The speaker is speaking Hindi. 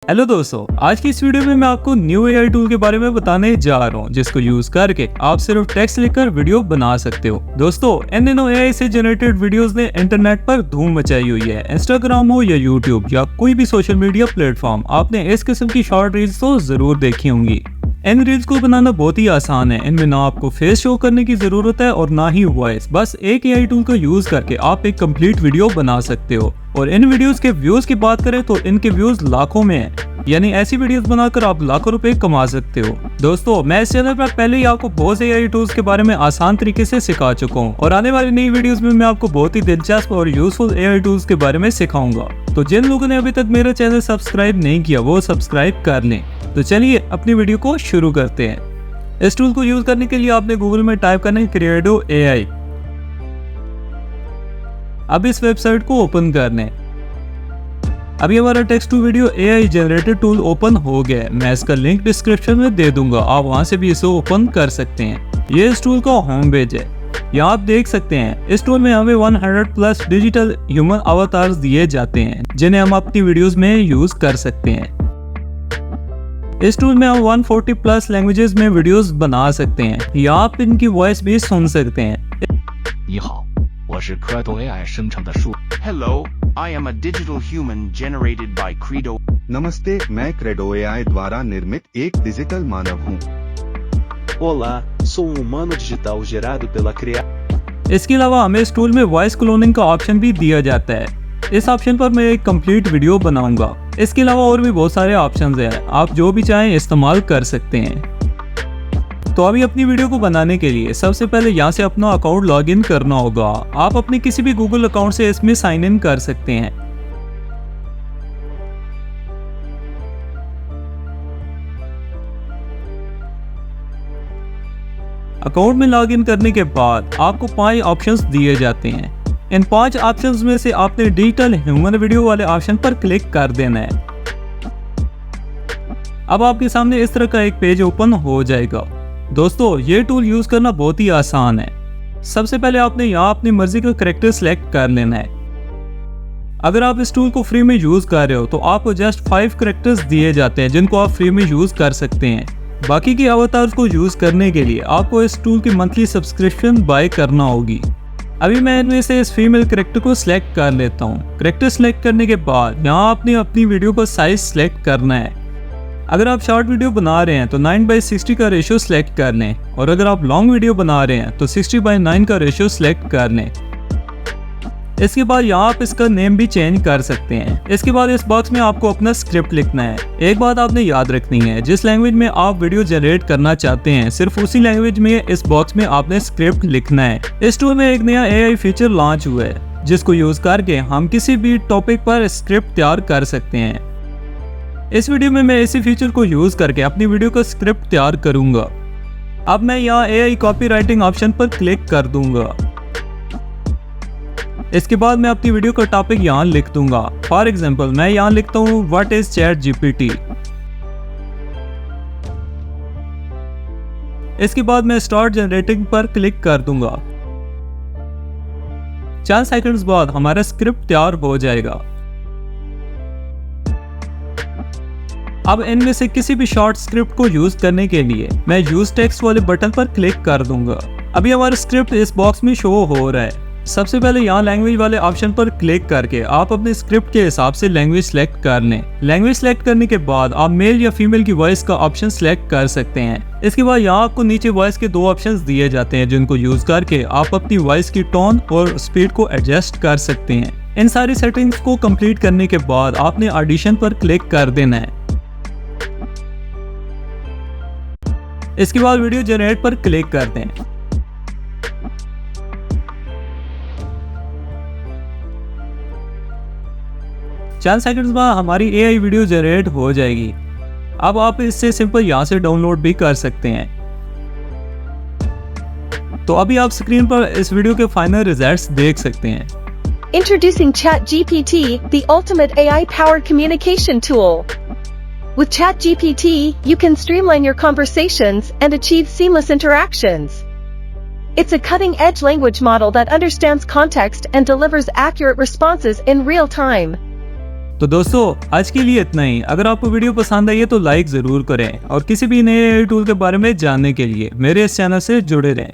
हेलो दोस्तों, आज की इस वीडियो में मैं आपको न्यू एआई टूल के बारे में बताने जा रहा हूँ जिसको यूज करके आप सिर्फ टेक्स्ट लिखकर वीडियो बना सकते हो। दोस्तों, इन दिनों एआई से जनरेटेड वीडियोस ने इंटरनेट पर धूम मचाई हुई है। इंस्टाग्राम हो या यूट्यूब या कोई भी सोशल मीडिया प्लेटफॉर्म, आपने इस किस्म की शॉर्ट रील्स तो जरूर देखी होंगी। इन रील्स को बनाना बहुत ही आसान है। इनमें ना आपको फेस शो करने की जरूरत है और ना ही वॉइस। बस एक एआई टूल का यूज करके आप एक कंप्लीट वीडियो बना सकते हो। और इन वीडियोस के व्यूज की बात करें तो इनके व्यूज लाखों में हैं। यानी ऐसी वीडियोस बनाकर आप लाखों रुपए कमा सकते हो। दोस्तों, मैं इस चैनल पर पहले ही आपको बहुत से एआई टूल्स के बारे में आसान तरीके से सिखा चुका हूँ और आने वाली नई वीडियोस में मैं आपको बहुत ही दिलचस्प और यूजफुल एआई टूल्स के बारे में सिखाऊंगा। तो जिन लोगों ने अभी तक मेरा चैनल सब्सक्राइब नहीं किया वो सब्सक्राइब कर लें। तो चलिए अपनी वीडियो को शुरू करते हैं। इस टूल को यूज करने के लिए आपने गूगल में टाइप करना है क्रिएडो एआई। अब इस वेबसाइट को ओपन करना है। अभी हमारा text to video AI generated tool open हो गया है। मैं इसका लिंक डिस्क्रिप्शन में दे दूंगा, आप वहां से भी इसे ओपन कर सकते हैं। ये इस टूल का होम पेज है। यहाँ आप देख सकते हैं इस टूल में हमें 100+ डिजिटल ह्यूमन अवतार्स दिए जाते हैं जिन्हें हम अपनी वीडियोस में यूज कर सकते हैं। इस टूल में हम 140+ लैंग्वेजेस में वीडियोस बना सकते हैं या आप इनकी वॉइस भी सुन सकते हैं। 你好，我是 Credo AI 生成的树。 Hello, I am a digital human generated by Credo. नमस्ते, मैं क्रेडो एआई द्वारा निर्मित एक डिजिटल मानव हूँ। Olá, sou humano digital gerado pela Crea. इसके अलावा हमें इस टूल में वॉइस क्लोनिंग का ऑप्शन भी दिया जाता है। इस ऑप्शन पर मैं एक कंप्लीट वीडियो बनाऊंगा। इसके अलावा और भी बहुत सारे ऑप्शंस हैं, आप जो भी चाहें इस्तेमाल कर सकते हैं। तो अभी अपनी वीडियो को बनाने के लिए सबसे पहले यहाँ से अपना अकाउंट लॉगिन करना होगा। आप अपने किसी भी गूगल अकाउंट से इसमें साइन इन कर सकते हैं। अकाउंट में लॉगिन करने के बाद आपको 5 ऑप्शंस दिए जाते हैं। इन 5 ऑप्शंस में से आपने डिजिटल ह्यूमन वीडियो वाले ऑप्शन पर क्लिक कर देना है। अब आपके सामने इस तरह का एक पेज ओपन हो जाएगा। दोस्तों, ये टूल यूज करना बहुत ही आसान है। सबसे पहले आपने यहाँ अपनी मर्जी का कैरेक्टर सिलेक्ट कर लेना है। अगर आप इस टूल को फ्री में यूज कर रहे हो तो आपको जस्ट 5 कैरेक्टर्स दिए जाते हैं जिनको आप फ्री में यूज कर सकते हैं। बाकी के अवतार्स को यूज करने के लिए आपको इस टूल की मंथली सब्सक्रिप्शन बाय करना होगी। अभी मैं इनमें से इस फीमेल कैरेक्टर को सिलेक्ट कर लेता हूँ। कैरेक्टर सिलेक्ट करने के बाद यहाँ आपने अपनी वीडियो का साइज सिलेक्ट करना है। अगर आप शॉर्ट वीडियो बना रहे हैं तो 9:60 का रेशियो सिलेक्ट कर लें और अगर आप लॉन्ग वीडियो बना रहे हैं तो 60:9 का रेशियो सिलेक्ट कर लें। इसके बाद यहाँ आप इसका नेम भी चेंज कर सकते हैं। इसके बाद इस बॉक्स में आपको अपना स्क्रिप्ट लिखना है। एक बात आपने याद रखनी है, जिस लैंग्वेज में आप वीडियो जनरेट करना चाहते हैं सिर्फ उसी लैंग्वेज में इस बॉक्स में आपने स्क्रिप्ट लिखना है। इस टूल में एक नया एआई फीचर लॉन्च हुआ है जिसको यूज करके हम किसी भी टॉपिक पर स्क्रिप्ट तैयार कर सकते हैं। इस वीडियो में मैं इसी फीचर को यूज करके अपनी वीडियो का स्क्रिप्ट तैयार करूंगा। अब मैं यहाँ एआई कॉपी राइटिंग ऑप्शन पर क्लिक कर दूंगा। इसके बाद मैं अपनी वीडियो का टॉपिक यहाँ लिख दूंगा। फॉर एग्जाम्पल मैं यहाँ लिखता हूँ व्हाट इज चैट जीपीटी। इसके बाद मैं स्टार्ट जनरेटिंग पर क्लिक कर दूंगा। 4 सेकंड्स बाद हमारा स्क्रिप्ट तैयार हो जाएगा। अब इनमें से किसी भी शॉर्ट स्क्रिप्ट को यूज करने के लिए मैं यूज टेक्स्ट वाले बटन पर क्लिक कर दूंगा। अभी हमारा स्क्रिप्ट इस बॉक्स में शो हो रहा है। सबसे पहले यहाँ लैंग्वेज वाले ऑप्शन पर क्लिक करके आप अपने स्क्रिप्ट के हिसाब से लैंग्वेज सिलेक्ट कर लें। लैंग्वेज सिलेक्ट करने के बाद आप मेल या फीमेल की वॉइस का ऑप्शन सिलेक्ट कर सकते हैं। इसके बाद यहाँ आपको नीचे वॉइस के 2 ऑप्शंस दिए जाते हैं जिनको यूज करके आप अपनी वॉइस की टोन और स्पीड को एडजस्ट कर सकते हैं। इन सारी सेटिंग्स को कंप्लीट करने के बाद आपने ऑडिशन पर क्लिक कर देना है। इसके बाद वीडियो जनरेट पर क्लिक करते हैं। चंद सेकंड्स बाद हमारी एआई वीडियो जनरेट हो जाएगी। अब आप इससे सिंपल यहाँ से डाउनलोड भी कर सकते हैं। तो अभी आप स्क्रीन पर इस वीडियो के फाइनल रिजल्ट्स देख सकते हैं। Introducing ChatGPT, the ultimate AI-powered communication tool. With ChatGPT, you can streamline your conversations and achieve seamless interactions. It's a cutting-edge language model that understands context and delivers accurate responses in real time. तो दोस्तों आज के लिए इतना ही। अगर आपको वीडियो पसंद आई है तो लाइक ज़रूर करें और किसी भी नए AI टूल के बारे में जानने के लिए मेरे इस चैनल से जुड़े रहें।